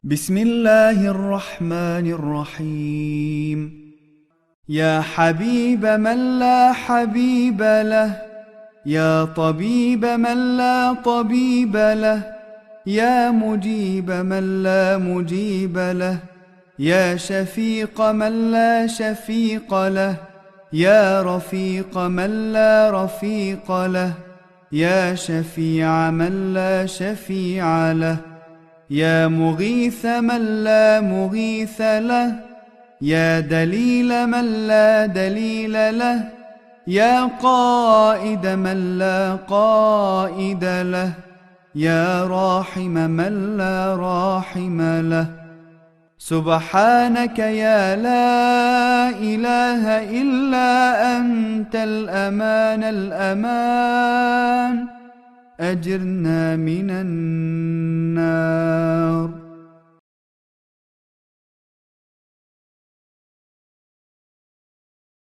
بسم الله الرحمن الرحيم. يا حبيب من لا حبيب له، يا طبيب من لا طبيب له، يا مجيب من لا مجيب له، يا شفيق من لا شفيق له، يا رفيق من لا رفيق له، يا شفيع من لا شفيع له، يا مغيث من لا مغيث له، يا دليل من لا دليل له، يا قائد من لا قائد له، يا راحم من لا راحم له. سبحانك يا لا إله إلا أنت الأمان الأمان، أجرنا من النار.